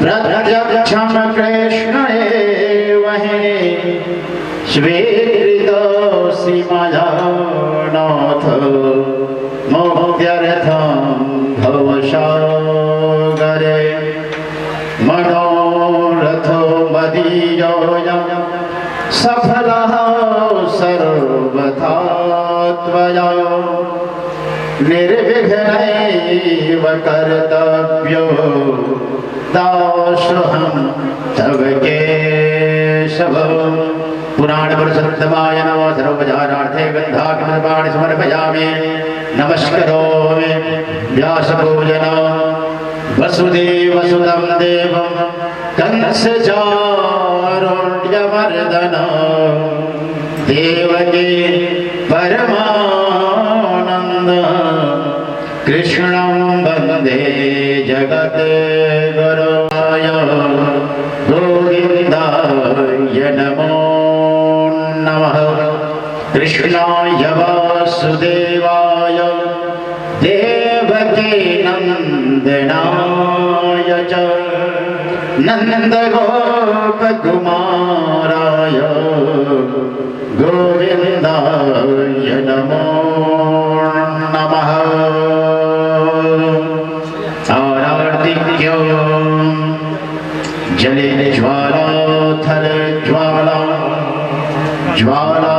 प्रत्यक्षं कृष्ण एव हि स्वीकृतोऽसि मया नाथ मुक्त्यर्थं भवसागरे मनोरथो मदीयोऽयं सफलः सर्वथा त्वया निर्विघ्नैव कर्तव्यो दासोऽहं तव केशव। पुराण पुरुषोत्तमाय नमः। सर्वोपचारार्थे गन्धाक्षरपाणि समर्पयामि। नमस्करोमि व्यासपूजन वसुदेवसुतं देवं कंसचारुण्यमर्दन देवकी परमानन्द कृष्णं वन्दे जगद्गुरुं गोविन्दाय नमो नमः। कृष्णाय वासुदेवाय देवकी नन्दनाय च नन्दगोपकुमाराय गोविन्दाय नमो नमः। आरार्तिक्यो जले ज्वाला थल ज्वाला ज्वाला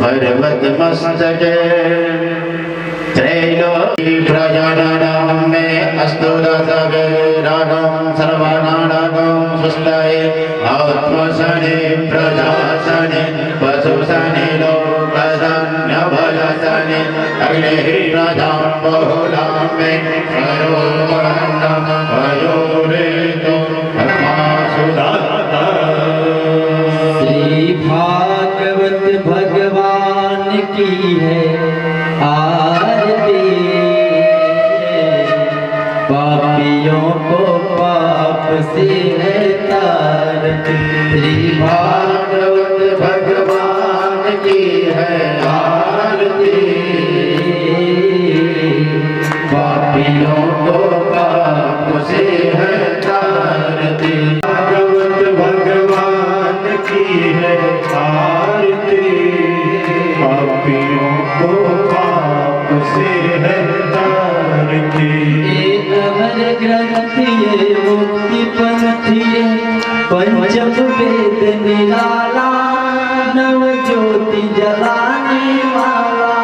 पर्वतमस्तके त्रैलोकी प्रजननं मे अस्तु दशविरागं सर्वनाडगं सुस्थये आत्मसने प्रजासने पशुसने लोकसन्नभयसने अग्निः प्रजां बहुलां मे करोमन्नं वयोरेतो धर्मासुदाता। श्री भागवत भगवान की है आरती, पापियों को पाप से है तारती। श्री भागवत भगवान की है आरती, पापियों को पाप से है तारती। भागवत भगवान की है आरती, पापियों को पाप से है तारती। ये अमर ग्रंथ ये मुक्ति पंथ ये पंचम वेद निराला, नव ज्योति जलाने वाला,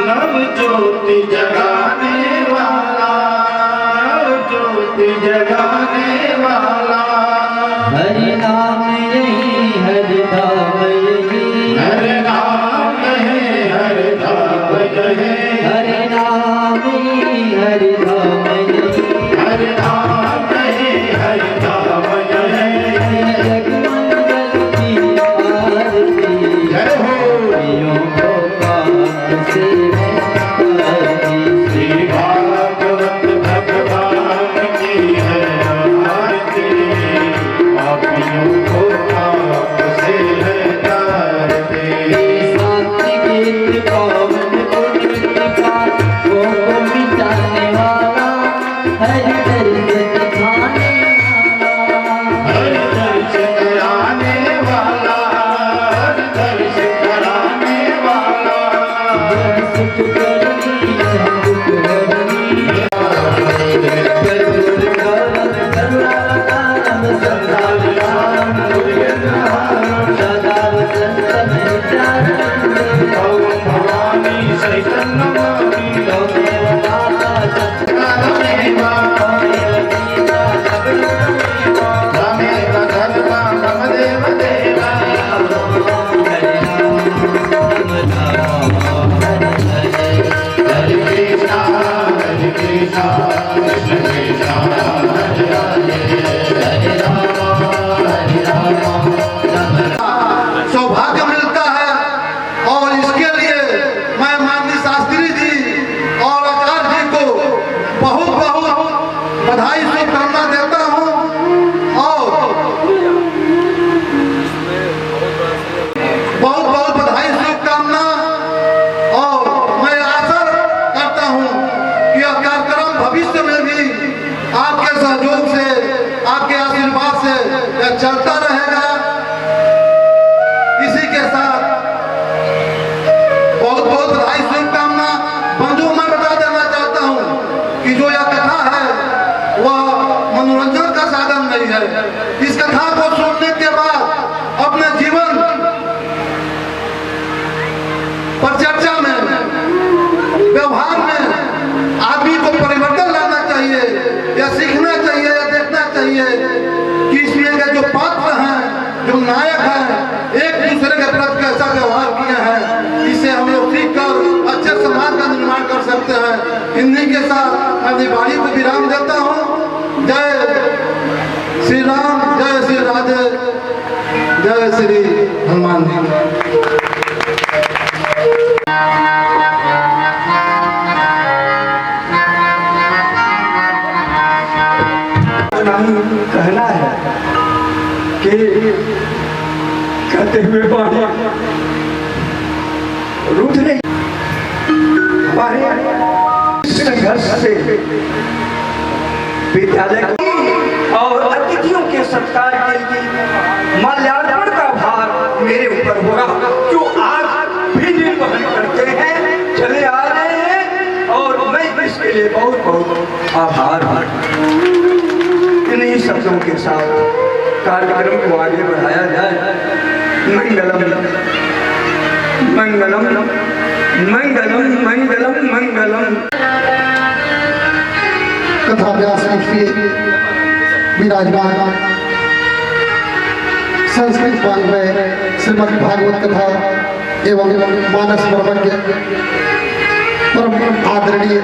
नव ज्योति जगाने वाला, ज्योति जगाने वाला। हरि नाम यही हरि धाम यही, हरि नाम है हरि धाम यही, हरि नाम यही हरि धाम यही, हरि नाम है हरि धाम यही। जगमंगल की आरती, जय हो प्रियों को पाप से है तारती। श्री भागवत भगवान की है आरती, पापियों को पाप से है तारती। शांति गीत पावन पुण्य का वो मिटाने वाला, हरि दर्द दिखाने वाला, हरि दर्श कराने वाला, हरि दर्श कराने वाला। सुख करनी है दुख हरनी, कर्पूर गौरव करुणावतारम सदा विराम, सदा वसंत विचारम ओम भवानी सहितं नमामि। त्वमेव माता त्वमेव त्वमेव धर्मा मम देव देवा। हरे कृष्णा कृष्ण कृष्ण हरे हरे, हरे राम सौभाग्य मिलता है। और इसके लिए मैं माननीय शास्त्री जी और आचार्य जी को बहुत बहुत बधाई शुभकामना देता हूँ। और बहुत बहुत बधाई शुभकामना। और मैं आशा करता हूँ कि यह कार्यक्रम भविष्य में भी आपके सहयोग से, आपके आशीर्वाद से यह चलता रहेगा। इसी के साथ बहुत बहुत बधाई, शुभकामना। बंधुओं, मैं बता देना चाहता हूँ कि जो यह कथा है वह मनोरंजन का साधन नहीं है। इस कथा को सुनने के बाद अपने जीवन परिचर्चा में, व्यवहार में आदमी को परिवर्तन लाना चाहिए, या सीखना चाहिए, या देखना चाहिए कि इसमें के जो पात्र हैं, जो नायक हैं, एक दूसरे के प्रति कैसा व्यवहार किए हैं। इसे हम लोग सीख कर अच्छे समाज का निर्माण कर सकते हैं। इन्हीं के साथ मैं अपनी वाणी को विराम देता हूँ। जय श्री राम, जय श्री राधे, जय श्री हनुमान जी। कहना है कि कहते हुए बाणी रूठ नहीं, हमारे संघर्ष से विद्यालय और अतिथियों के सत्कार के लिए माल्यार्पण का भार मेरे ऊपर होगा, जो आज भी निर्वहन करते हैं, चले आ रहे हैं, और मैं इसके लिए बहुत बहुत आभार। इन्हीं शब्दों के साथ कार्यक्रम को आगे बढ़ाया जाए। मंगलम मंगलम मंगलम मंगलम मंगलम। कथा व्यास के विराजमान संस्कृत वाङ्मय श्रीमद् भागवत कथा एवं मानस सर्वज्ञ परम आदरणीय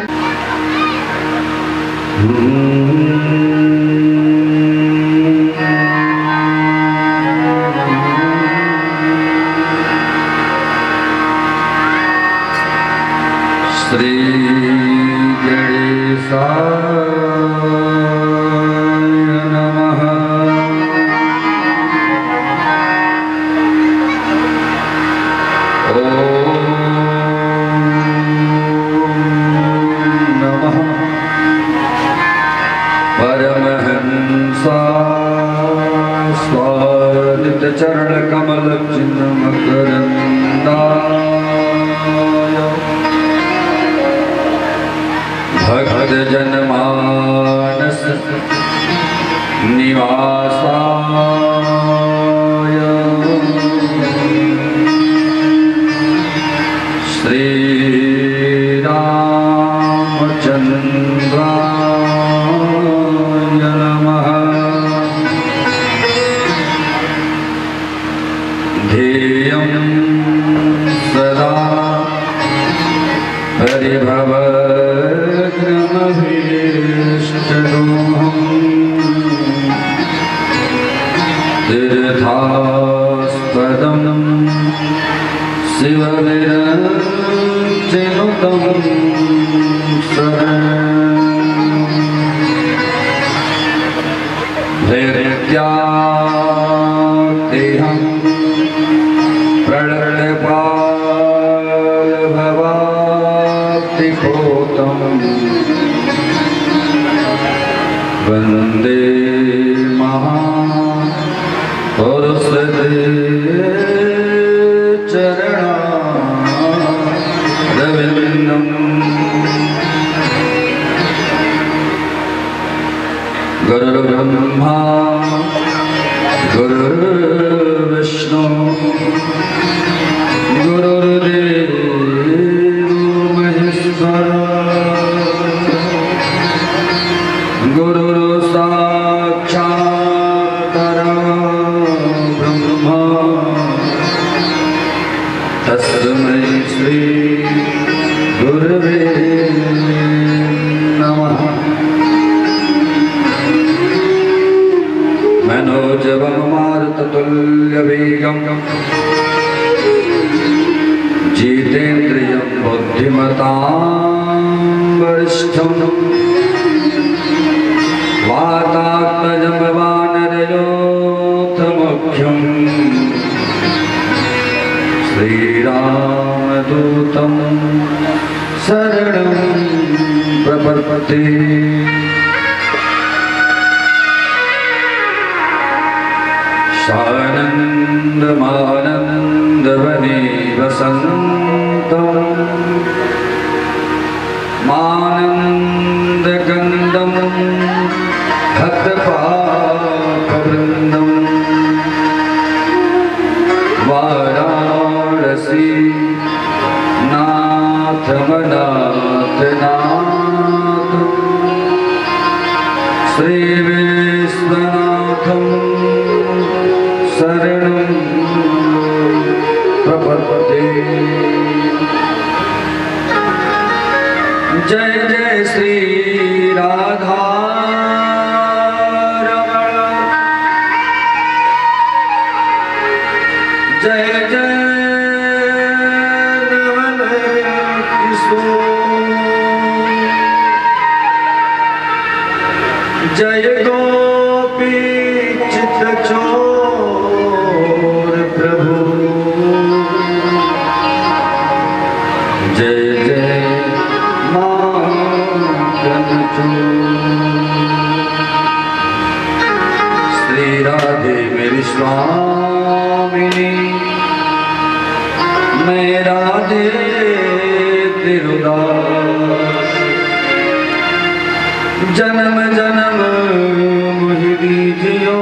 श्री गणेशाय नमः। ओम नमः परमहंसा स्वादित चरण कमल चिन्ह मकरंदा भक्त जनमानस निवासाय श्री रामचंद्राय नमः। ध्येयं सदा परिभव तीर्थास्पदं शिवविरचिनुतं धैर्यातेहं प्रणतपालभवाब्धिपोतम् वन्दे चरणारविन्दम्। गुरुर्ब्रह्मा गुरुर्विष्णु गुरुर्देवो महेश्वरः गुरुर् साक्षात् परब्रह्म तस्मै श्री गुरवे नमः। मनोजवं मारुततुल्यवेगं जितेन्द्रियं बुद्धिमतां वरिष्ठं श्री विश्वनाथं शरणं प्रपद्ये। जय जय श्री राधा रमण, जय जय नवल किशोर, जय गोपी चित्तचोर प्रभु, जय जय श्री राधे मेरी स्वामिनी, मैं राधे तिरुदास, जन्म जन्म मुहि दीजियो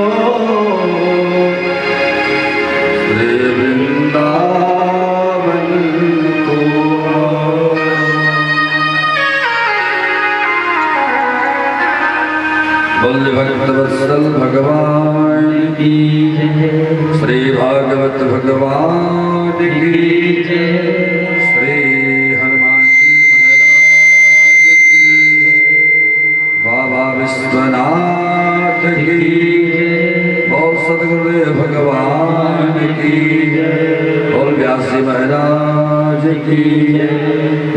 श्री वृंदावन को। बोल भगवत वत्सल भगवान की जय, श्री भागवत भगवान की जय, श्री हनुमान जी महाराज की, बाबा विश्वनाथ की जय, बोल सद्गुरुदेव भगवान की जय, बोल व्यास जी महाराज की जय,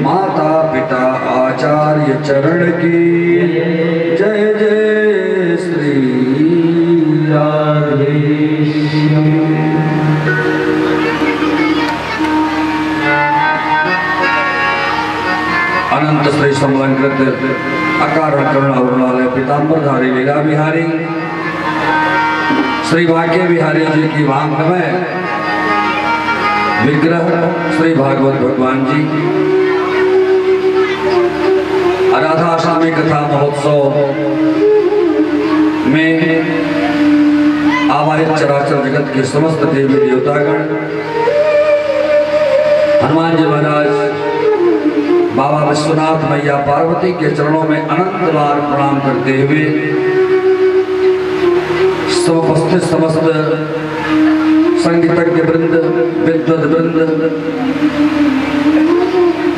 माता पिता आचार्य चरण की जय जय श्री राधे। अनंत श्री समलंकृत अकारण करुणावरुणालय पीताम्बरधारी लीला बिहारी श्री भाग्य बिहारी जी की वांग में विग्रह श्री भागवत भगवान जी राधाष्टमी कथा महोत्सव में आवाहित चराचर जगत के समस्त देवी देवतागण, हनुमान जी महाराज, बाबा विश्वनाथ, मैया पार्वती के चरणों में अनंत बार प्रणाम करते हुए उपस्थित समस्त संगीतज्ञ वृंद, विद्वद वृंद,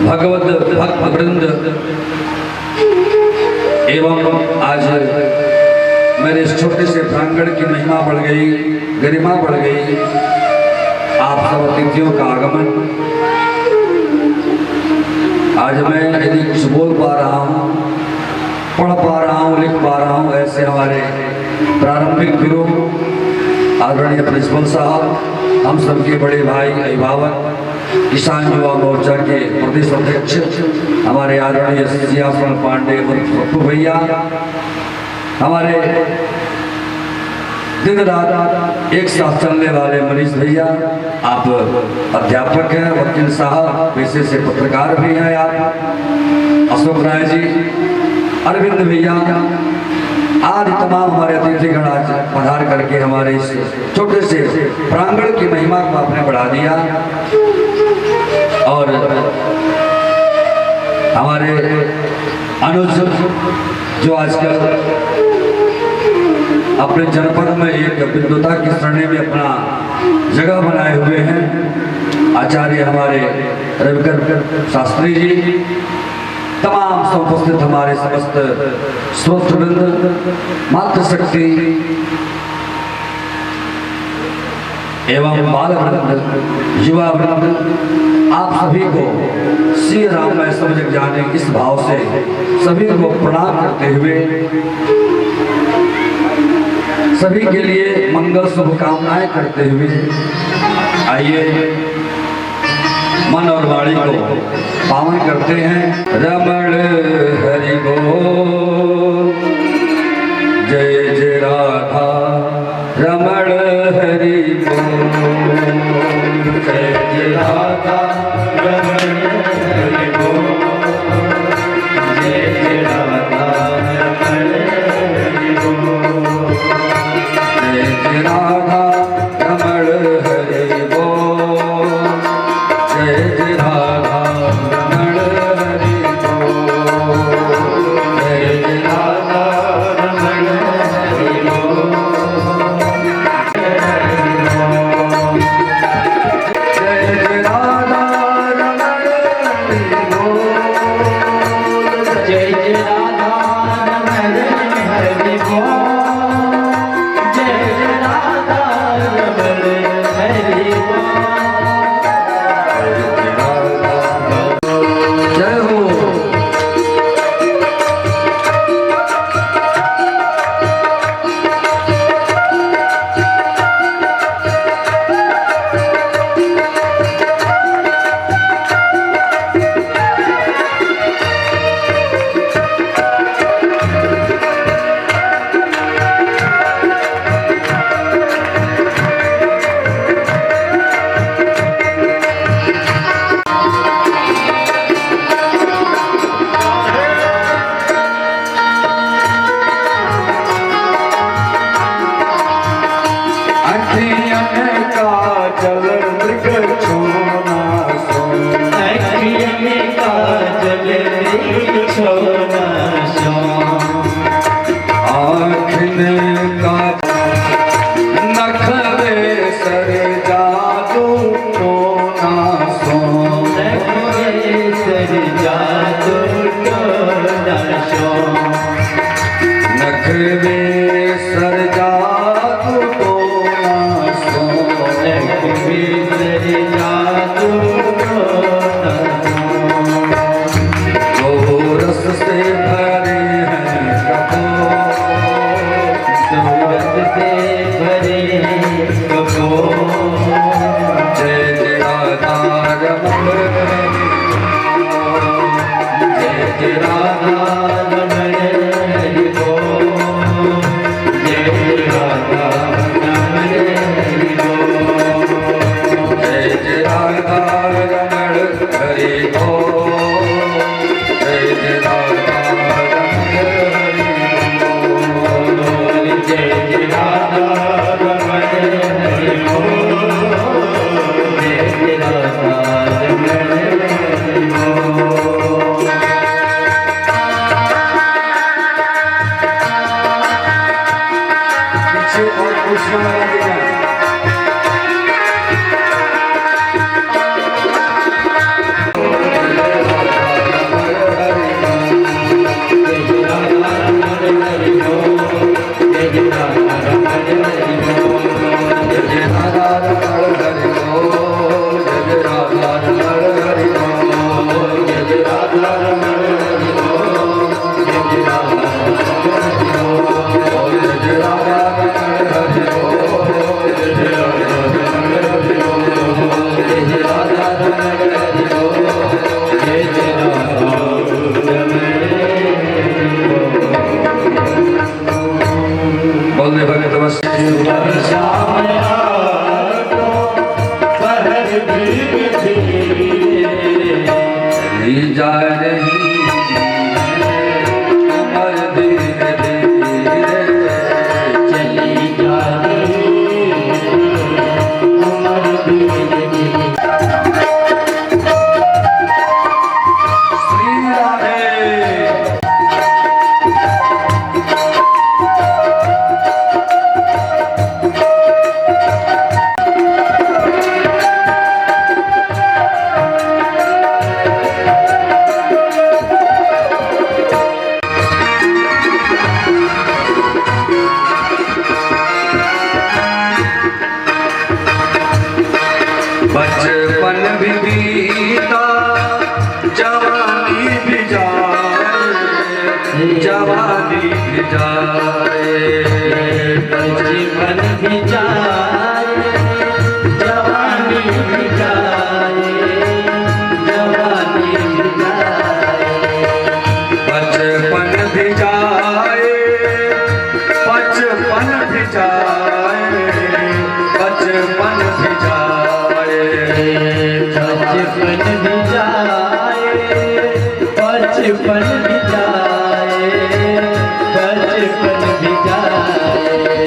भगवत भक्त वृंद एवं आज मेरे इस छोटे से प्रांगण की महिमा बढ़ गई, गरिमा बढ़ गई। आप सब अतिथियों का आगमन, आज मैं यदि कुछ बोल पा रहा हूँ, पढ़ पा रहा हूँ, लिख पा रहा हूँ, ऐसे हमारे प्रारंभिक गुरु आदरणीय प्रिंसिपल साहब, हम सबके बड़े भाई अभिभावक, किसान युवा मोर्चा के प्रदेश अध्यक्ष हमारे आदरणीय सियासन पांडे और पप्पू भैया, हमारे दिन रात एक साथ चलने वाले मनीष भैया, आप अध्यापक हैं, वकील साहब, पेशे से पत्रकार भी हैं आप, अशोक राय जी, अरविंद भैया आदि तमाम हमारे अतिथिगण आज पधार करके हमारे इस छोटे से प्रांगण की महिमा को आपने बढ़ा दिया। और हमारे अनुज जो आजकल अपने जनपद में एक विद्वता की श्रेणी में अपना जगह बनाए हुए हैं, आचार्य हमारे रविकर शास्त्री जी, तमाम उपस्थित हमारे समस्त श्रोतृवृंद, मातृशक्ति एवं बाल वृंद, युवा वृंद, आप सभी को श्री राम में सब जग जाने इस भाव से सभी को प्रणाम करते हुए सभी के लिए मंगल शुभकामनाएं करते हुए आइए मन और वाणी को पावन करते हैं। रमण हरि बोल, जय जय राधा रमण हरि बोल, जय जय राधा रमण हरि बोल, जय जय राधा रमण हरि बोल, जय जय राधा रमण हरि बोल, जय जय राधा रमण हरि बोल, जय जय राधा रमण आँखिन का नखरे सर जादू तो ना सो सर जादू तो ना सो नखरे सर जादू तो ना सो नखरे सर जादू तो ना सो जो रस से भरे हैं कपोर सूरत से भरे कपोर जय जय राधा रमण जय जय राधा रमण हरि बोल जय जय राधा रमण हरि बोल जय जय राधा रमण हरि बोल जय जय राधा रमण हरि बोल जय जय राधा रमण हरि बोल जय जय राधा रमण हरि बोल पीछे और कुर्सियों में लगे जाएं। बोलने भगत बस जा रही उमर धीरे धीरे चली जा रही उमर धीरे धीरे श्री राधे बचपन भी बीता जवानी भी जाए जवानी भी जाए बचपन भी जाए जवानी भी जाए जवानी भी जाए बचपन भी जाए बचपन भी जाए बचपन भी जाए बचपन भी जाए बचपन भी जाए बचपन भी जाए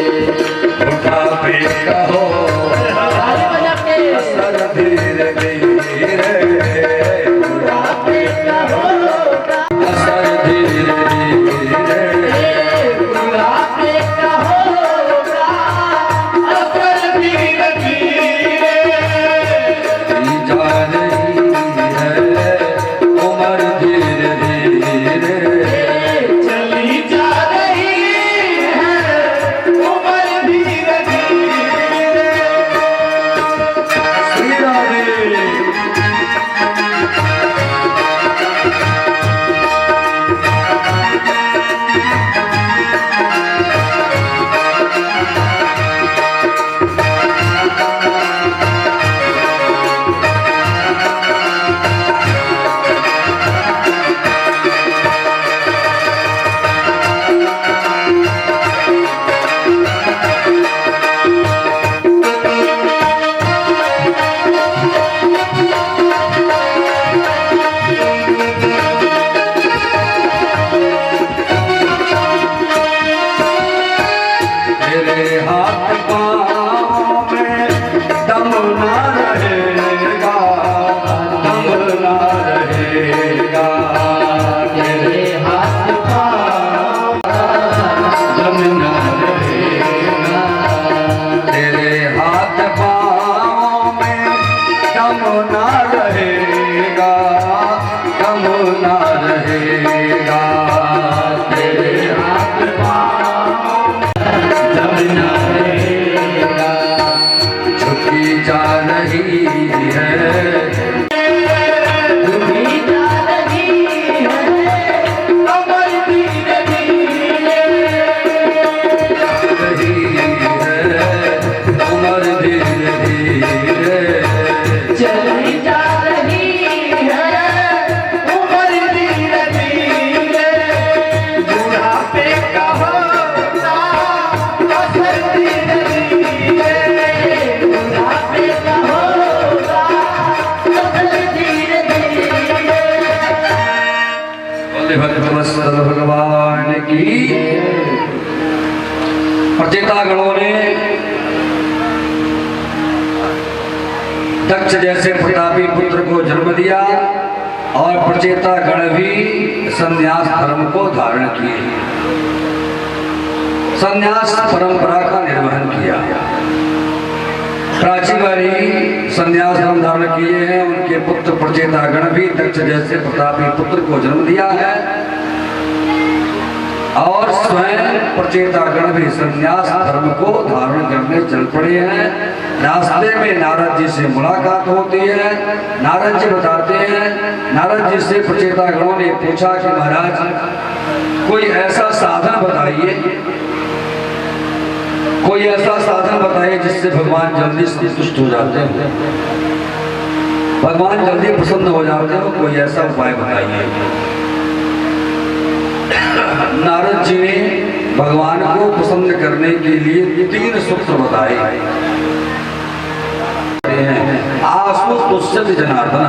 बुढ़ापे का हो असर धीरे धीरे बुढ़ापे का होगा असर धीरे धीरे बुढ़ापे का होगा असर धीरे धीरे जा रही है उमर धीरे धीरे चली जा रही दम न रहेगा। तेरे हाथ पाँव में दम ना रहेगा, दम ना रहेगा। तेरे हाथ पाँव दम न रहेगा। झुकी जा रही है, झुकी जा रही है कमर धीरे धीरे। रही है उम्र धीरे धीरे। चली जा रही है उम्र धीरे धीरे। बुढ़ापे का होता असर धीरे धीरे। बुढ़ापे का होता असर धीरे धीरे। बोले भगवत भगवान की। प्रचेतागणों ने दक्ष जैसे प्रतापी पुत्र को जन्म दिया और प्रचेतागण भी संन्यास धर्म को धारण किए, संन्यास परंपरा का निर्वहन किया। प्राचीन वाली संन्यास धर्म धारण किए हैं, उनके पुत्र प्रचेतागण भी दक्ष जैसे प्रतापी पुत्र को जन्म दिया है और स्वयं प्रचेतागण भी संन्यास धर्म को धारण करने चल पड़े हैं। रास्ते में नारद जी से मुलाकात होती है। नारद जी बताते हैं, नारद जी से प्रचेतागणों ने पूछा कि महाराज कोई ऐसा साधन बताइए, कोई ऐसा साधन बताइए जिससे भगवान जल्दी संतुष्ट हो जाते हैं, भगवान जल्दी प्रसन्न हो जाते हो, कोई ऐसा उपाय बताइए। नारद जी ने भगवान को प्रसन्न करने के लिए 3 सूत्र बताए हैं। आसु तुष्यति जनार्दन,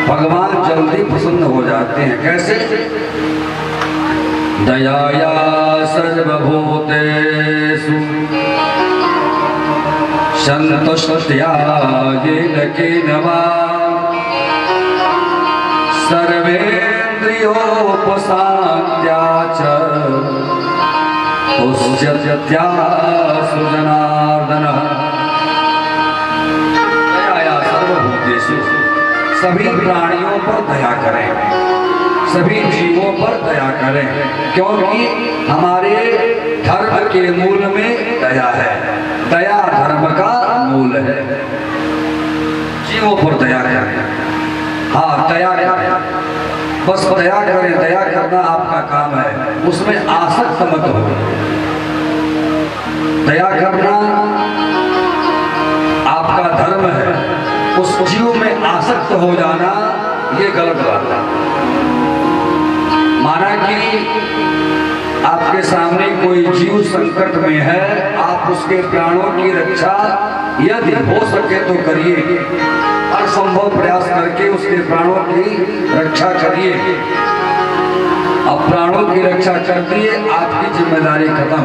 भगवान जल्दी प्रसन्न हो जाते हैं। कैसे? दयाया सर्वभूतेषु संतुष्टया येन केनवा सर्वेन्द्रियोपशान्त्या च तुष्यत्यासु जनार्दनः। दयाया सर्वभूतेषु, सभी प्राणियों पर दया करें, सभी जीवों पर दया करें, क्योंकि हमारे धर्म के मूल में दया है। दया धर्म का मूल है। जीवों पर दया करें। हाँ, दया करें, बस दया करें। दया करना आपका काम है, उसमें आसक्त मत हो। दया करना आपका धर्म है, उस जीव में आसक्त हो जाना ये गलत बात है। माना कि आपके सामने कोई जीव संकट में है, आप उसके प्राणों की रक्षा यदि हो सके तो करिए, हर संभव प्रयास करके उसके प्राणों की रक्षा करिए। अब प्राणों की रक्षा कर दिए, आपकी जिम्मेदारी खत्म।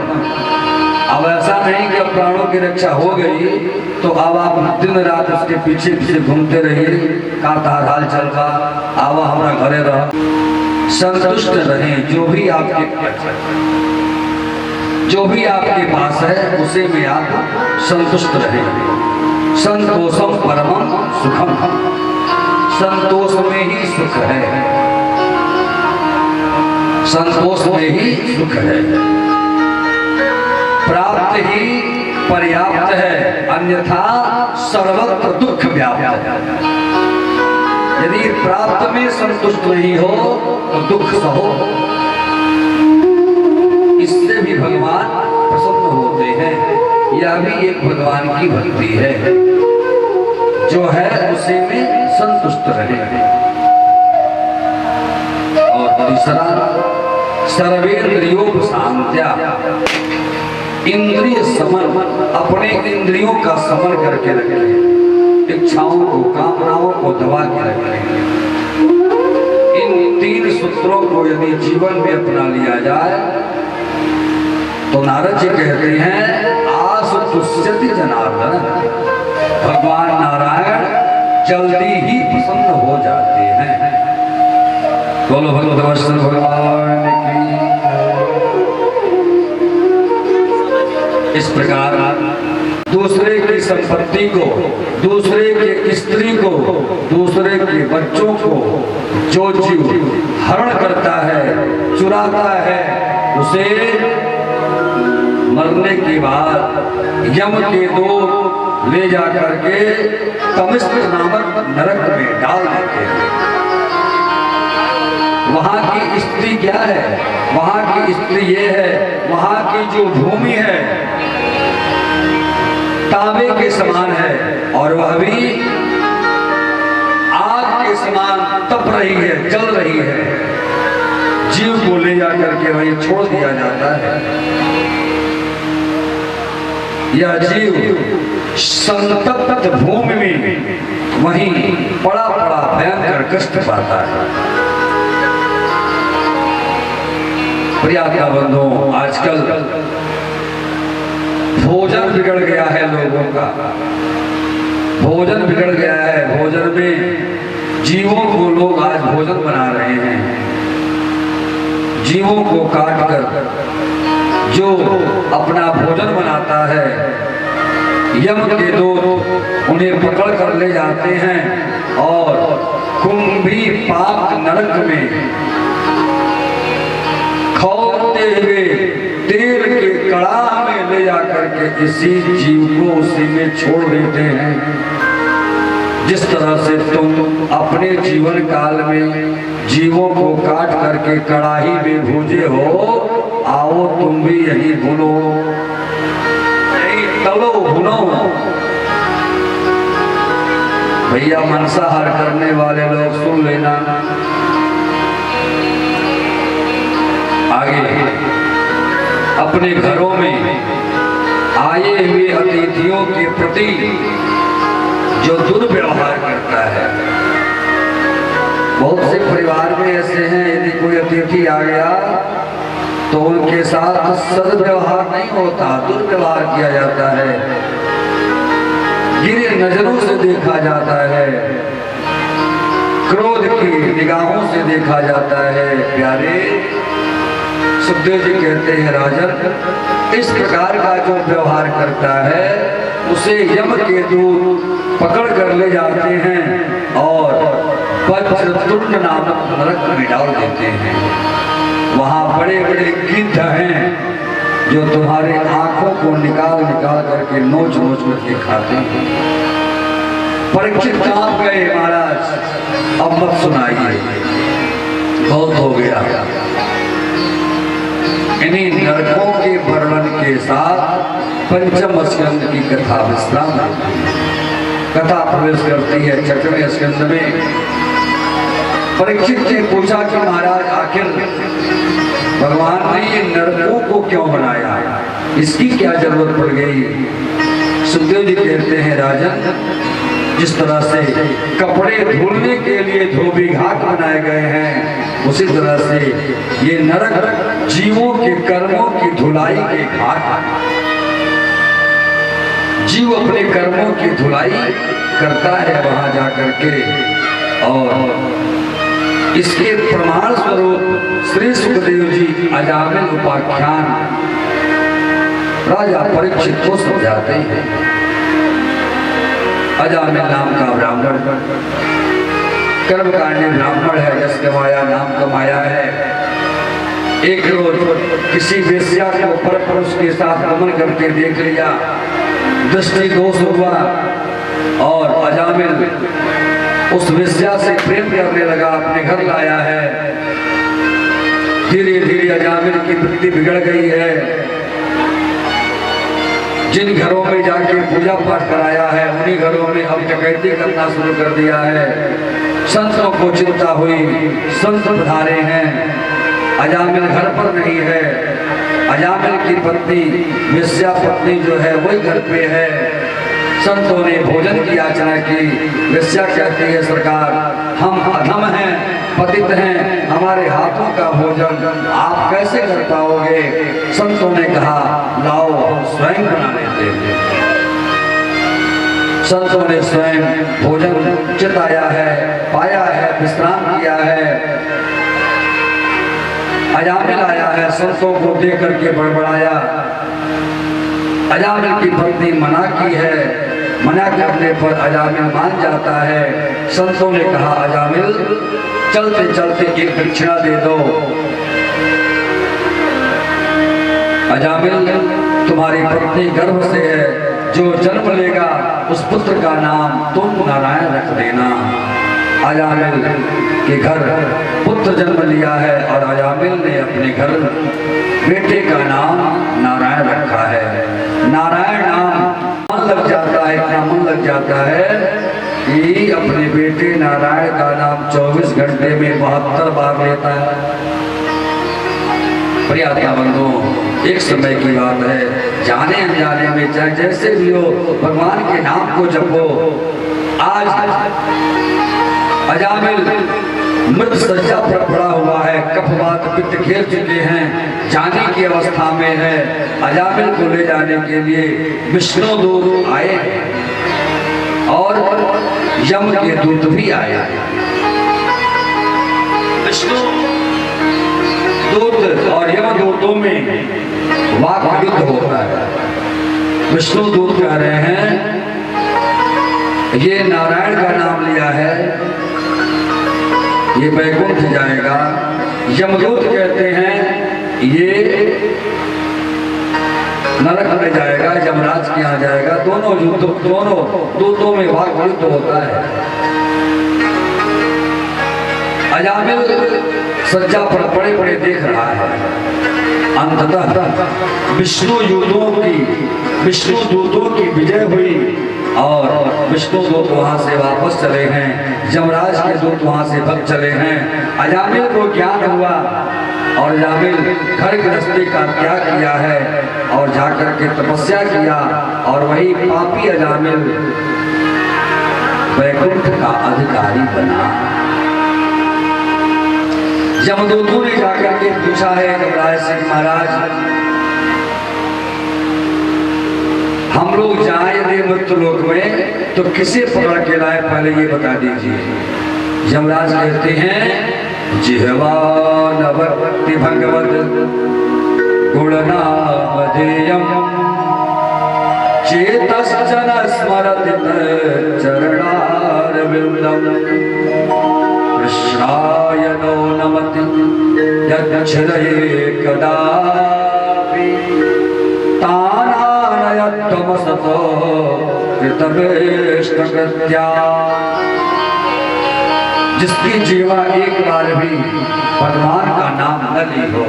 अब ऐसा नहीं कि अब प्राणों की रक्षा हो गई तो अब आप दिन रात उसके पीछे पीछे घूमते रहिए, का तार हाल चल रहा, आवा हमारा घरे रहा। संतुष्ट रहें, जो भी आपके पास है उसे में आप संतुष्ट रहें। संतोषम परमम सुखम, संतोष में ही सुख है, संतोष में ही सुख है। प्राप्त ही पर्याप्त है, अन्यथा सर्वत्र दुख व्याप्त है। यदि प्राप्त में संतुष्ट नहीं हो तो दुख सहो। इससे भी भगवान प्रसन्न होते हैं। यह भी एक भगवान की भक्ति है, जो है उसी में संतुष्ट रहे। और तीसरा, सर्वेन्द्रियोपशान्त्या, इंद्रिय समन, अपने इंद्रियों का समन करके रखें, इच्छाओं को, कामनाओं को दबा के रखें। इन 3 सूत्रों को यदि जीवन में अपना लिया जाए तो नारद जी कहते हैं आसु तुष्यति जनार्दन, भगवान नारायण जल्दी ही प्रसन्न हो जाते हैं। बोलो भगवत वत्सल भगवान की। इस प्रकार दूसरे की संपत्ति को, दूसरे के स्त्री को, दूसरे के बच्चों को जो जीव हरण करता है, चुराता है, उसे मरने के बाद यम के दूत ले जा करके तमिश्क नामक नरक में डाल देते हैं। वहां की स्त्री क्या है? वहां की स्त्री ये है, वहां की जो भूमि है तांबे के समान है और वह भी आग के समान तप रही है, जल रही है। जीव को ले जाकर के वहीं छोड़ दिया जाता है। यह जीव संतप्त भूमि में वहीं बड़ा बड़ा भयंकर कष्ट पाता है। प्रिया बंधुओं, आजकल भोजन बिगड़ गया है लोगों का, भोजन बिगड़ गया है। भोजन में जीवों को लोग आज भोजन बना रहे हैं। जीवों को काट कर जो अपना भोजन बनाता है, यम के दूत उन्हें पकड़ कर ले जाते हैं और कुंभी पाक नरक में खौलते हुए तेल के कड़ाह में ले जाकर के इसी जीव को उसी में छोड़ देते हैं। जिस तरह से तुम अपने जीवन काल में जीवों को काट करके कड़ाही में भूजे हो, आओ तुम भी यही भुनो, यही तलो भुनो। भैया मांसाहार करने वाले लोग सुन लेना, आगे अपने घरों में आए हुए अतिथियों के प्रति जो दुर्व्यवहार करता है। बहुत से परिवार में ऐसे हैं, यदि कोई अतिथि आ गया तो उनके साथ सद्व्यवहार नहीं होता, दुर्व्यवहार किया जाता है, गिरे नजरों से देखा जाता है, क्रोध की निगाहों से देखा जाता है। प्यारे सुखदेव जी कहते हैं, राजन, इस प्रकार का जो व्यवहार करता है उसे यम के दूत पकड़ कर ले जाते हैं और वज्रतुंड नामक नरक में डाल देते हैं। वहां बड़े बड़े गिद्ध हैं जो तुम्हारे आंखों को निकाल निकाल करके नोच नोच करके खाते हैं। परीक्षित कांप गए, महाराज अब मत सुनाइए, बहुत हो गया। इन्हीं नरकों के वर्णन के साथ पंचम स्कंद की कथा विश्राम, कथा प्रवेश करती है 6वें स्कंद में। परीक्षित ने पूछा कि महाराज, आखिर भगवान ने ये नरकों को क्यों बनाया, इसकी क्या जरूरत पड़ गई? सुखदेव जी कहते हैं, राजन, जिस तरह से कपड़े धुलने के लिए धोबी घाट बनाए गए हैं, उसी तरह से ये नरक जीवों के कर्मों की धुलाई के घाट। जीव अपने कर्मों की धुलाई करता है वहां जाकर के, और इसके प्रमाण स्वरूप श्री सुखदेव जी अजामिल उपाख्यान राजा परीक्षित को समझाते हैं। अजामिल नाम का ब्राह्मण, कर्मकांडी ब्राह्मण है, यश कमाया, नाम कमाया है। एक रोज किसी वेश्या को परपुरुष के साथ गमन करके देख लिया, दृष्टि दोष हुआ और अजामिल उस वेश्या से प्रेम करने लगा, अपने घर लाया है। धीरे धीरे अजामिल की वृत्ति बिगड़ गई है। जिन घरों में जाके पूजा पाठ कराया है उन्हीं घरों में अब डकैती करना शुरू कर दिया है। संतों को चिंता हुई, संत पधारे हैं, अजामिल घर पर नहीं है। अजामिल की पत्नी वेश्या पत्नी जो है वही घर पे है। संतों ने भोजन की याचना की। वेश्या कहती है, सरकार, हम अधम हैं, पतित हैं, हमारे हाथों का भोजन आप कैसे कर पाओगे? संतों ने कहा, लाओ हम स्वयं बना लेते हैं। संतों ने स्वयं भोजन चिताया है, पाया है, विश्राम किया है। अजामिल आया है, संतों को देख करके बड़बड़ाया, अजामिल की पत्नी मना की है, मना करने पर अजामिल मान जाता है। संतों ने कहा अजामिल चलते चलते एक दक्षिणा दे दो। अजामिल तुम्हारी पत्नी गर्भ से है, जो जन्म लेगा उस पुत्र का नाम तुम नारायण रख देना। अजामिल के घर पुत्र जन्म लिया है और अजामिल ने अपने घर बेटे का नाम नारायण रखा है। नारायण नाम मन लग जाता है, इतना मन लग जाता है कि अपने बेटे नारायण का नाम 24 घंटे में 72 बार लेता है। प्रियात्मा बंधुओं, एक समय की बात है, जाने अनजाने में चाहे जैसे भी हो भगवान के नाम को जपो। आज अजामिल मृत सज्जा पर पड़ा हुआ है, कफवात पित्त घेर चुके हैं, जाने की अवस्था में है। अजामिल को ले जाने के लिए विष्णु दूत आए और यम के दूत भी आए। विष्णु दूत और यम दूतों में वाक युद्ध होता है। विष्णु दूत कह रहे हैं ये नारायण का नाम लिया है, ये वैकुंठ जाएगा। यमदूत कहते हैं ये नरक में जाएगा, यमराज के यहाँ जाएगा। दोनों दूतों में वाक युद्ध होता है। अजामिल सज्जा पर पड़े पड़े देख रहा है। अंततः विष्णु दूतों की विजय हुई और विष्णु दूत वहां से वापस चले हैं, यमराज के दूत वहां से भग चले हैं। अजामिल को ज्ञान हुआ और अजामिल घर गृहस्थी का त्याग किया है और जाकर के तपस्या किया और वही पापी अजामिल वैकुंठ का अधिकारी बना। यमदूतों ने जाकर के पूछा है यमराज सिंह महाराज, हम लोग जाए यदि मृत्यु लोक में तो किसे पकड़ के लाए, पहले ये बता दीजिए। यमराज कहते हैं जिह्वा नवति भगवत गुणनामधेयम चेतश्चन स्मरति चरणारविंदम कृष्णाय नो नमति यच्छ्रये कदापि तानानयत्वमसतो कृतवेष्टकृत्या। जिसकी जीवा एक बार भी भगवान का नाम न ली हो,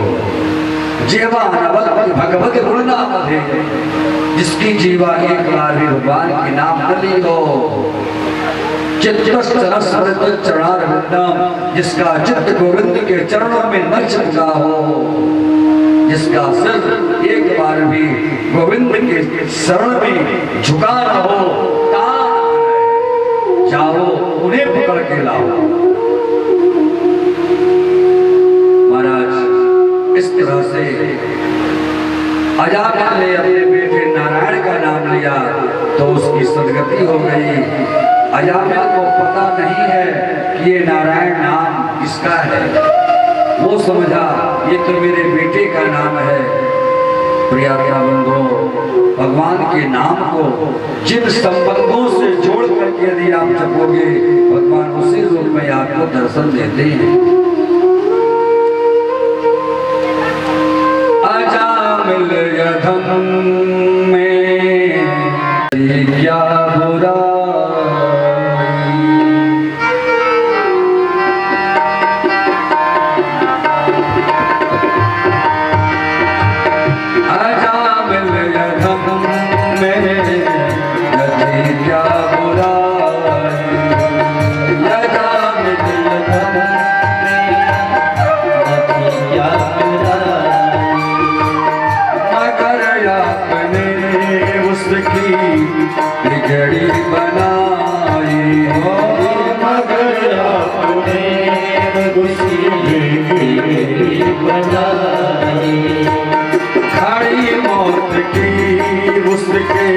जीवा नवति भगवत गुणनामधेयम, जिसकी जीवा एक बार भी भगवान के नाम न ली हो, चरणारविंदम, जिसका चित्त गोविंद के चरणों में न चिपका हो, जिसका सिर एक बार भी गोविंद के शरण में झुका न हो, जाओ उन्हें पकड़ के लाओ। महाराज इस तरह से अजामिल ने अपने बेटे नारायण का नाम लिया तो उसकी सदगति हो गई। अजामिल को पता नहीं है कि ये नारायण नाम किसका है, वो समझा ये तो मेरे बेटे का नाम है। प्रियात्मा बंधुओं, भगवान के नाम को जिन संबंधों से जोड़ करके यदि आप जपोगे, भगवान उसी रूप में आपको दर्शन देते हैं। अजामिल यधम में क्या बुरा, बिगड़ी बनाई हो, मगर आपने बिगड़ी बनाई। खड़ी मौत की उसके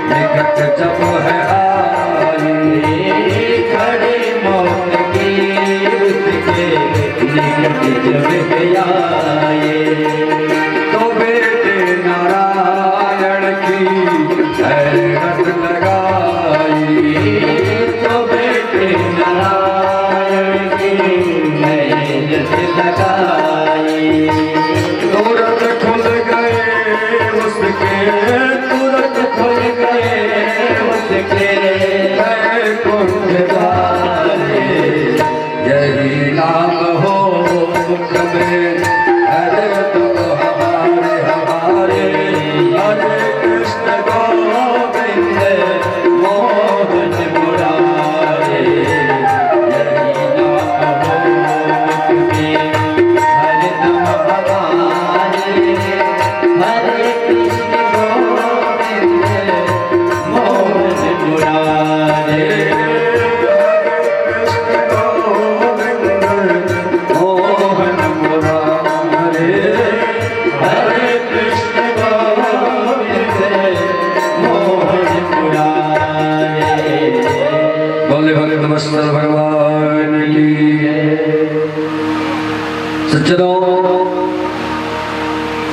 निकट जब है आई, खड़ी मौत की उसके निकट जब है आए, तो बेटे नारायण की हैरत लगाई, तो बेटे नारायण की हैरत लगाई। तुरंत खुल गए उसके, तुरंत खुल गए उसके कुंड द्वारे। यही नाम हो मुख में, हरे तुम हमारे हमारे, हरे कृष्ण गोविंद मोहन मुरारे। यही नाम हो मुख में, हरे तुम हमारे, हरे कृष्ण गोविंद मोहन मुरारे। नमस्कार भगवान की। सज्जनों,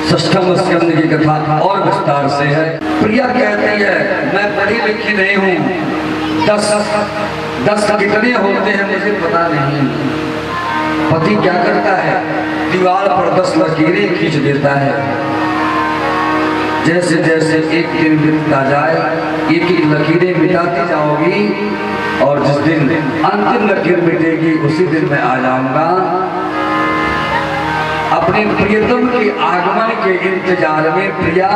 षष्ठम स्कंद की कथा और विस्तार से है। प्रिया कहती है मैं पढ़ी लिखी नहीं हूँ, 10 कितने होते हैं मुझे पता नहीं। पति क्या करता है, दीवार पर 10 लकीरें खींच देता है। जैसे जैसे एक दिन बीतता जाए, एक एक लकीरें मिटाती जाओगी, और जिस दिन अंतिम लकीर मिटेगी उसी दिन मैं आ जाऊंगा। अपने प्रियतम के आगमन के इंतजार में प्रिया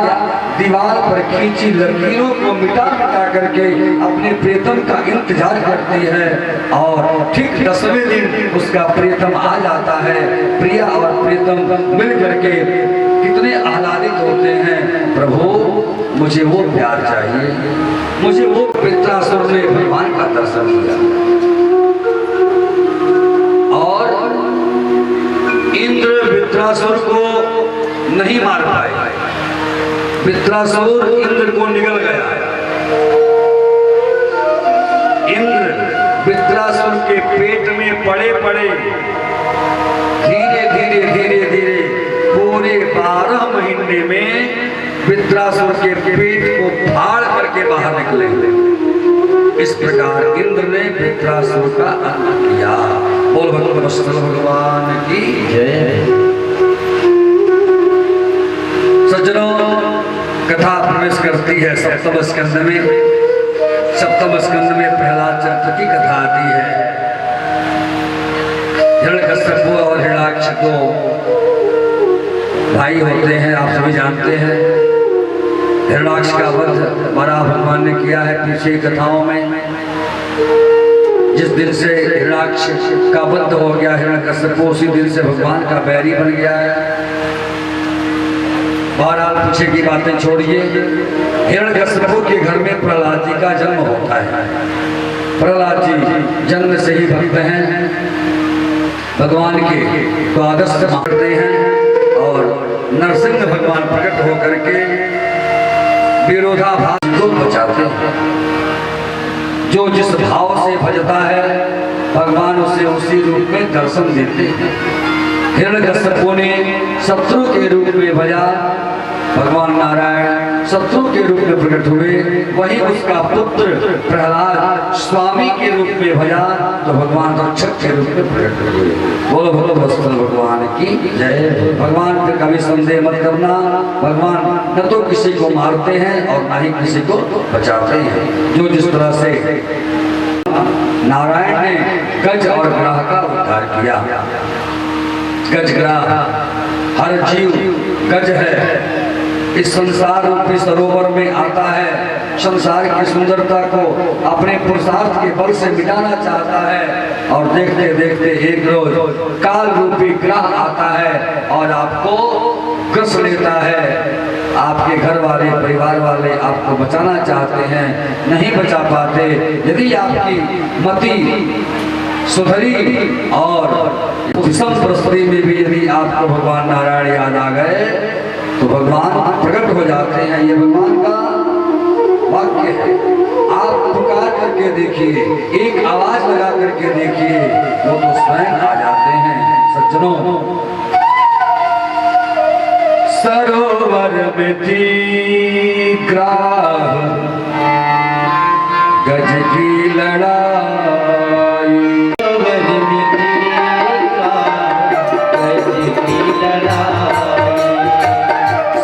दीवार पर खींची लकीरों को मिटा मिटा करके अपने प्रियतम का इंतजार करती है। और ठीक 10वें दिन उसका प्रियतम आ जाता है। प्रिया और प्रियतम मिल करके कितने आह्लादित होते हैं। प्रभु मुझे वो प्यार चाहिए, मुझे वो वृत्रासुर ने भगवान का दर्शन दिया। और इंद्र वृत्रासुर को नहीं मार पाए, वृत्रासुर इंद्र को निगल गया। इंद्र वृत्रासुर के पेट में पड़े पड़े धीरे धीरे धीरे धीरे पूरे 12 महीने में वृत्रासुर के पेट को फाड़ करके बाहर निकले। इस प्रकार इंद्र ने वृत्रासुर का अंत किया। बोल भगवान की जय। सज्जनों, कथा प्रवेश करती है सप्तम स्कंद में। सप्तम स्कंद में प्रहलाद चरित्र की कथा आती है। हिरण्यकश्यप और हिरण्याक्ष को भाई होते हैं, आप सभी जानते हैं। हिरण्याक्ष का वध वराह भगवान ने किया है पीछे कथाओं में। जिस दिन से हिरण्याक्ष का वध हो गया हिरण्यकश्यप, उसी दिन से भगवान का बैरी बन गया है। बहरहाल पीछे की बातें छोड़िए। हिरण्यकश्यप के घर में प्रहलाद जी का जन्म होता है। प्रहलाद जी जन्म से ही भक्त हैं, भगवान के द्वादश मानते हैं। और नरसिंह भगवान प्रकट होकर के विरोधाभास को बचाते हैं। जो जिस भाव से भजता है भगवान उसे उसी रूप में दर्शन देते हैं। हिरण्यकश्यप ने शत्रु के रूप में भजा, भगवान नारायण शत्रु के रूप में प्रकट हुए। वहीं उसका पुत्र प्रहलाद स्वामी के रूप में भजा तो भगवान रक्षक के रूप में प्रकट हुए। बोलो बोलो वत्सल भगवान की जय। भगवान पे कभी संदेह मत करना। भगवान न तो किसी को मारते हैं और न ही किसी को बचाते हैं। जो जिस तरह से नारायण ने गज और ग्राह का उद्धार किया। गज ग्राह, हर जीव गज है। इस संसार रूपी सरोवर में आता है, संसार की सुंदरता को अपने पुरुषार्थ के बल से मिटाना चाहता है। और देखते देखते एक रोज काल रूपी ग्रह आता है और आपको ग्रस लेता है। आपके घर वाले परिवार वाले आपको बचाना चाहते हैं, नहीं बचा पाते। यदि आपकी मति सुधरी और विषम परिस्थिति में भी यदि आपको भगवान नारायण याद आ गए तो भगवान प्रकट हो जाते हैं। ये भगवान का वाक्य है। आप पुकार करके देखिए, एक आवाज लगा करके देखिए, वो तो स्वयं आ जाते हैं। सज्जनों, सरोवर में थी ग्राह गज की लड़ाई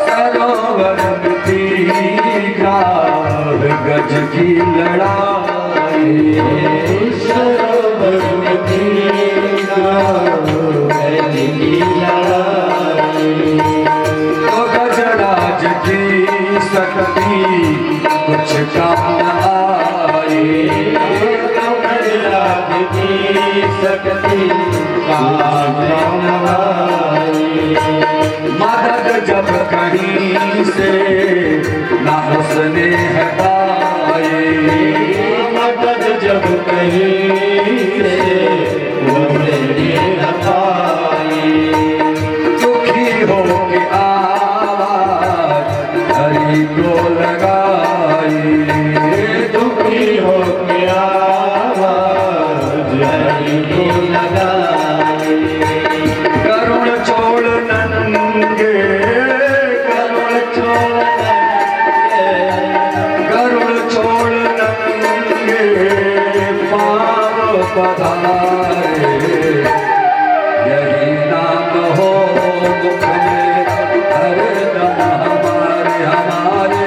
सरोवर मिट्टी ग्राह गज की लड़ाई सरोवर मिट्टी ग्राह गज की लड़ाई तो गजराज की शक्ति कुछ काम न आई तो गजराज की शक्ति काम न आई मदद जब कहीं से ना उसने है पाई मदद जब कहीं से उसने न पाई दुखी हो के आवाज हरि को लगाई दुखी हो गया हरि को लगाई करुण छोड़ नंगे करुण छोड़ करुण छोड़ नंगे पाव पधारे यही नाम हो मुख में हरदम हमारे हमारे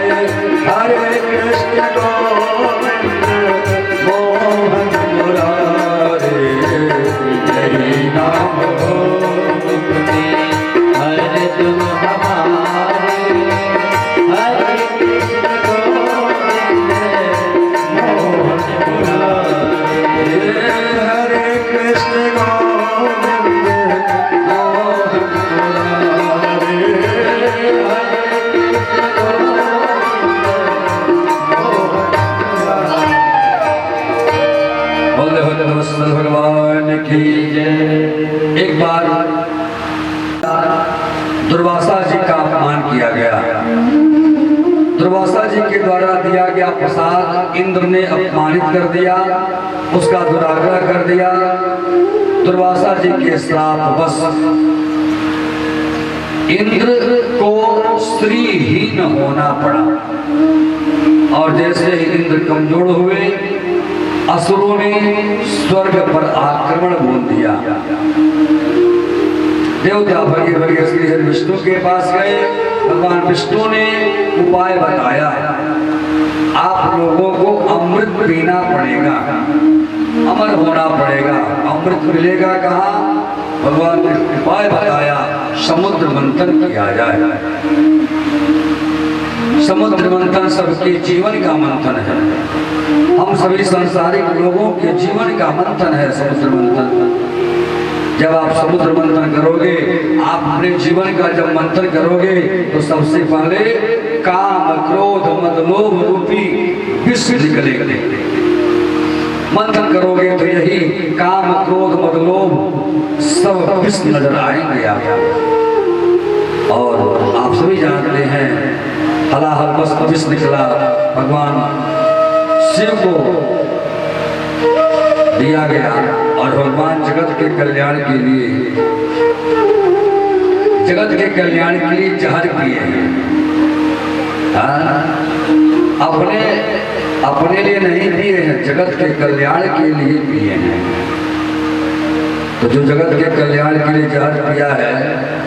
हरे कृष्ण गोविंद मोहन मुरारे यही नाम हो मुख में हरे तुम हमारे हरे कृष्ण गोविंद मोहन मुरारे हरे कृष्ण गोविंद मोहन मुरारे बोले बोले नमस्ते भगवान की जय। एक बार दुर्वासा जी का अपमान किया गया। दुर्वासा जी के द्वारा दिया गया प्रसाद इंद्र ने अपमानित कर दिया, उसका दुराग्रह कर दिया। दुर्वासा जी के श्राप बस इंद्र को स्त्रीहीन होना पड़ा और जैसे ही इंद्र कमजोर हुए असुरों ने स्वर्ग पर आक्रमण बोल दिया। देवता भगे भगे श्री हरि विष्णु के पास गए। भगवान विष्णु ने उपाय बताया, आप लोगों को अमृत पीना पड़ेगा, अमर होना पड़ेगा। अमृत मिलेगा कहाँ? भगवान ने उपाय बताया, समुद्र मंथन किया जाए। समुद्र मंथन सबके जीवन का मंथन है। हम सभी संसारिक लोगों के जीवन का मंथन है समुद्र मंथन। जब आप समुद्र मंथन करोगे, आप अपने जीवन का जब मंथन करोगे तो सबसे पहले काम क्रोध मद लोभ रूपी विष निकलेंगे। मंथन करोगे तो यही काम क्रोध मद लोभ सब विष नजर आएंगे आपको। और आप सभी जानते हैं हलाहल बस विष निकला, भगवान शिव को दिया गया और भगवान जगत के कल्याण के लिए, जगत के कल्याण के लिए जहर किए हैं। अपने लिए नहीं दिए हैं, जगत के कल्याण के लिए दिए हैं। तो जो जगत के कल्याण के लिए जहर किया है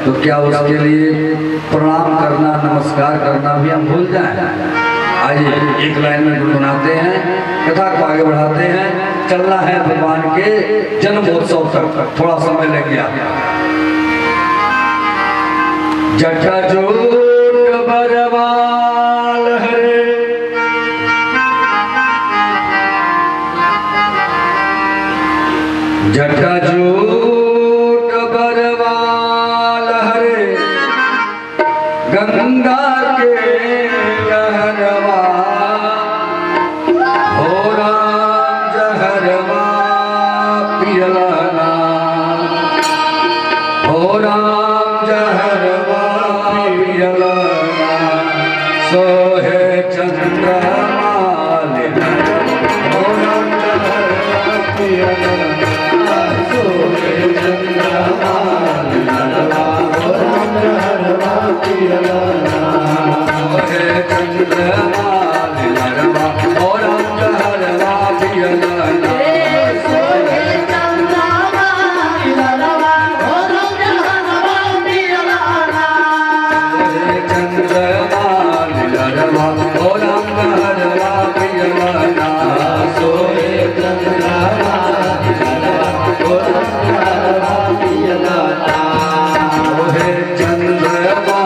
तो क्या उसके लिए प्रणाम करना नमस्कार करना भी हम भूल जाए? आइए एक लाइन में गुनगुनाते हैं, कथा को आगे बढ़ाते हैं। चलना है भगवान के जन्मोत्सव तक, थोड़ा समय लग गया। जटाजूट बरवाल हरे जटाजूट बरवाल हरे गंगा के लहरवा हो राम जहरवा पियलना हो राम जहरवा पियलना सोहे चंद्रमाल हो राम जहरवा पियलना सोहे चंद्रमाल हो राम जहरवा पियलना सोहे चंद्रमा लीलरवा और अंधरवा पियलना सोहे चंद्रमा लीलरवा और अंधरवा पियलना चंद्रमा लीलरवा और अंधरवा पियलना सोहे चंद्रमा लीलरवा और अंधरवा पियलना सोहे चंद्रमा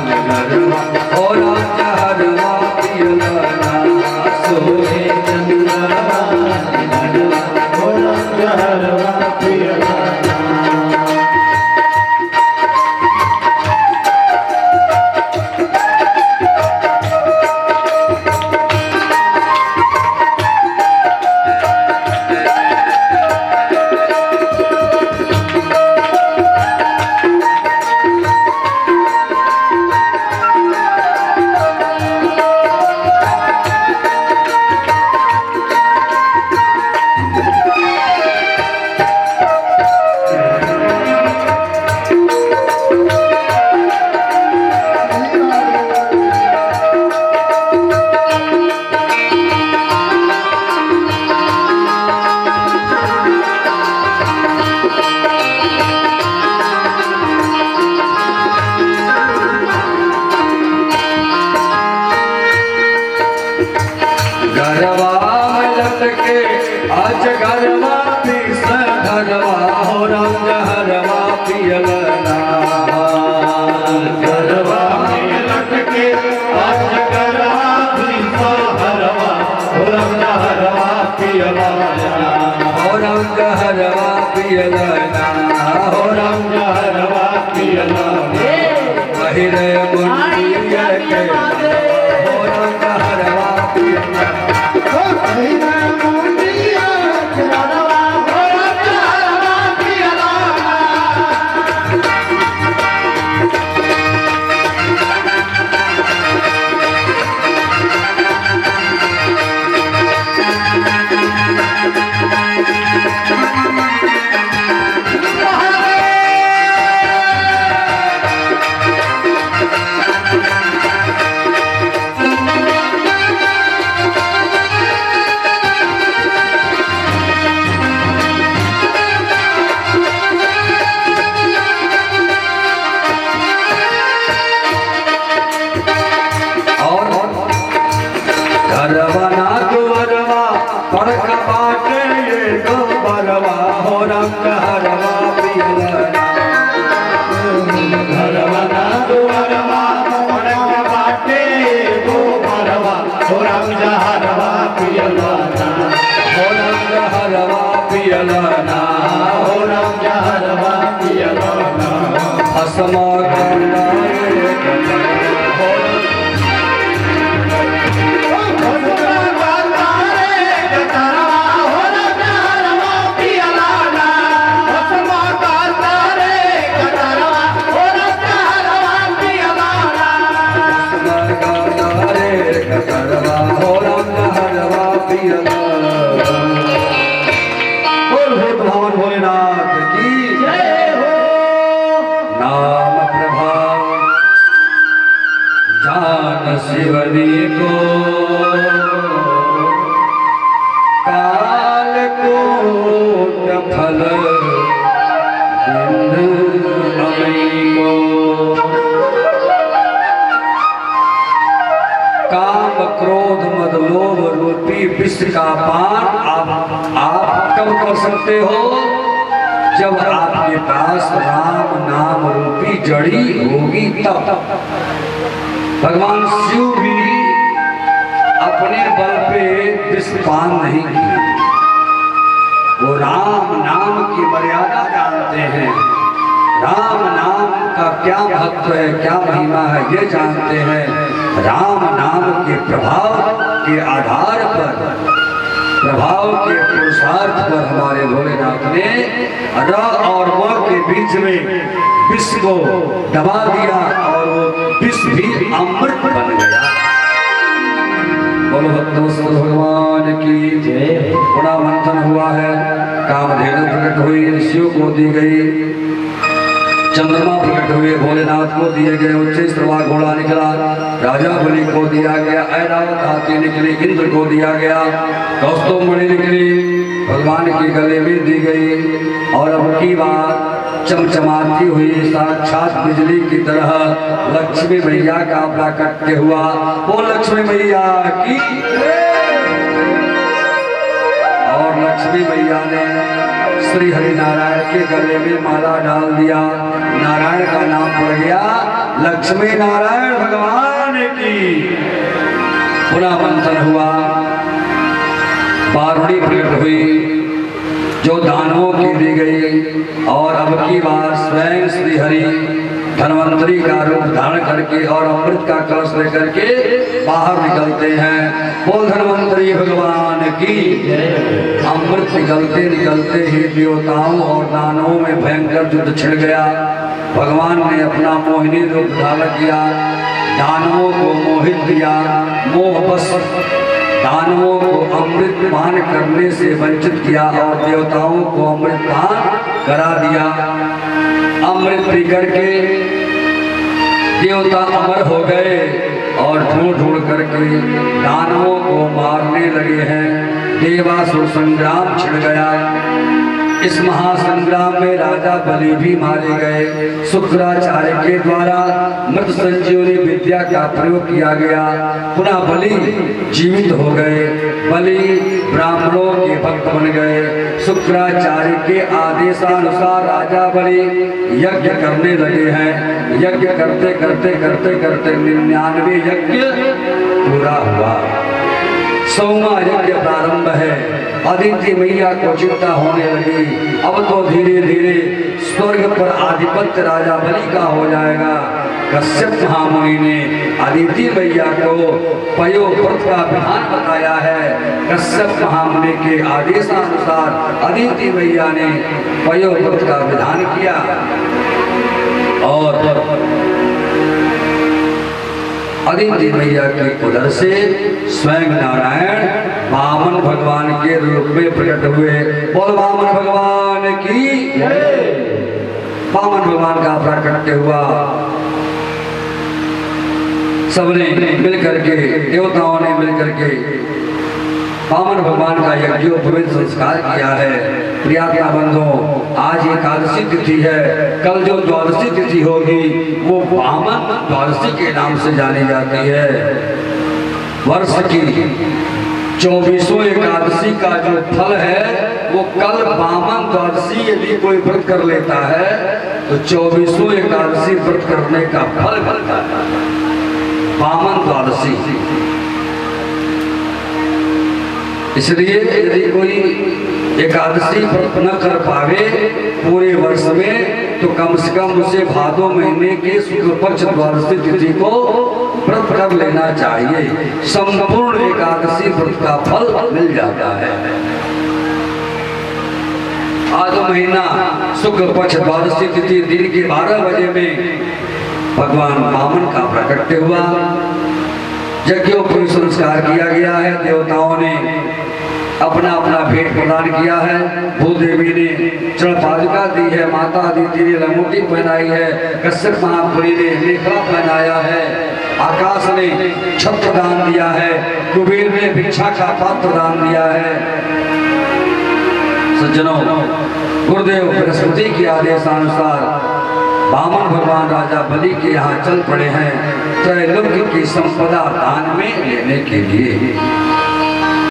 लीलरवा और अंधरवा पियलना सोहे चंद्रमा लीलरवा और अंधरवा पियलना गरवा में लटके आज गरवा पीस धरवा हो रंग हरवा पियलना गरवा में लटके आज गरवा पीसा हरवा रंग हरवा पियलना हो रंग हरवा पियलना हो रंग हरवा पियलना बहिरे मुंडिया के हो रंग हरवा पियलना घरवा ना दुअरवा पड़क बाटे ये गो बरवा हो रंग हरवा पियलना घरवा ना दुअरवा पड़क बाटे गो बरवा रंग हरवा पियलना हो रंग हरवा पियलना हो रंग हरवा पियलना असमा गंगा हरवा हो रंग हरवा पियलना बोल भगवान भोलेनाथ की जय हो नाम प्रभाव जान शिवनी को काल कोट फल बिंद अमई को काम क्रोध मद लोभ रूपी विष का पान आप कब कर सकते हो जब आपके पास राम नाम रूपी जड़ी होगी तब भगवान शिव भी अपने बल पे विष पान नहीं किए वो राम नाम की मर्यादा जानते हैं राम नाम का क्या महत्व है क्या महिमा है ये जानते हैं राम नाम के प्रभाव के आधार पर प्रभाव के पुरुषार्थ पर हमारे भोलेनाथ ने र और म के बीच में विष को दबा दिया और वो विष भी अमृत बन गया। बोलो भक्तों भगवान की जय। बड़ा मंथन हुआ है, कामधेनु प्रकट हुई, ऋषियों को दी गई, चंद्रमा प्रकट हुए, भोलेनाथ को दिए गए, उच्च घोड़ा निकला। राजा बलि को दिया गया, ऐरावत हाथी निकली इंद्र को दिया गया, कौस्तुभ मणि निकली भगवान के गले में दी गई। और अब की बात चमचमाती हुई साक्षात बिजली की तरह लक्ष्मी मैया का प्राकट्य हुआ। वो लक्ष्मी मैया की, और लक्ष्मी मैया ने श्री हरि नारायण के गले में माला डाल दिया। नारायण का नाम पड़ गया लक्ष्मी नारायण भगवान की। पुनः मंथन हुआ, बारुणी प्रकट हुई जो दानवों की दी गई। और अब की बार स्वयं श्री हरि धन्वंतरी का रूप धारण करके और अमृत का कलश लेकर के बाहर निकलते हैं। बोल धन्वंतरी भगवान की। अमृत निकलते निकलते ही देवताओं और दानवों में भयंकर युद्ध छिड़ गया। भगवान ने अपना मोहिनी रूप धारण किया, दानवों को मोहित किया, मोहवश दानवों को अमृत पान करने से वंचित किया और देवताओं को अमृत पान करा दिया। अमृत पी करके देवता अमर हो गए और ढूंढ ढूंढ करके दानवों को मारने लगे हैं। देवासुर संग्राम छिड़ गया। इस महासंग्राम में राजा बलि भी मारे गए। शुक्राचार्य के द्वारा मृत संजीवनी विद्या का प्रयोग किया गया। पुनः बलि जीवित हो गए। बलि ब्राह्मणों के भक्त बन गए। शुक्राचार्य के आदेशानुसार राजा बलि यज्ञ करने लगे हैं। यज्ञ करते करते करते करते 99 यज्ञ पूरा हुआ। 100वां यज्ञ प्रारंभ है। अदिति मैया को चिंता होने लगी, अब तो धीरे धीरे स्वर्ग पर आधिपत्य राजा बलि का हो जाएगा। कश्यप महामुनि ने अदिति मैया को पयोव्रत का विधान बताया है। कश्यप महामुनि के आदेशानुसार अदिति मैया ने पयोव्रत का विधान किया और अदिति मैया के उदर से स्वयं नारायण वामन भगवान के रूप में प्रकट हुए। बोल वामन भगवान की। वामन भगवान का प्राकट्य हुआ। सबने मिलकर के, देवताओं ने मिलकर के वामन भगवान का यज्ञोपवीत संस्कार किया है। प्रियात्मा बंधुओं, आज एकादशी तिथि है। कल जो द्वादशी तिथि होगी वो वामन द्वादशी के नाम से जानी जाती है। वर्ष की 24वां एकादशी का जो फल है वो कल वामन द्वादशी यदि कोई व्रत कर लेता है तो 24वां एकादशी व्रत करने का फल मिलता है। वामन द्वादशी, इसलिए यदि कोई एकादशी व्रत न कर पावे पूरे वर्ष में तो कम से कम उसे भादो महीने के शुक्ल पक्ष द्वादशी तिथि को व्रत कर लेना चाहिए। संपूर्ण एकादशी व्रत का फल मिल जाता है। भादो महीना शुक्ल पक्ष द्वादशी तिथि दिन के 12 बजे में भगवान वामन का प्राकट्य हुआ। यज्ञोपवीत संस्कार किया गया है। देवताओं ने अपना अपना भेंट प्रदान किया है। भूदेवी ने चरण पादुका दी है, माता अदिति ने लंगोटी पहनाई है, कश्यप महामुनि ने मेखला पहनाया है, आकाश ने छत्र दान दिया है, कुबेर ने भिक्षा का पात्र दान दिया है। सज्जनों, गुरुदेव बृहस्पति के आदेशानुसार वामन भगवान राजा बलि के यहाँ चल पड़े हैं त्रैलोक्य की संपदा दान में लेने के लिए।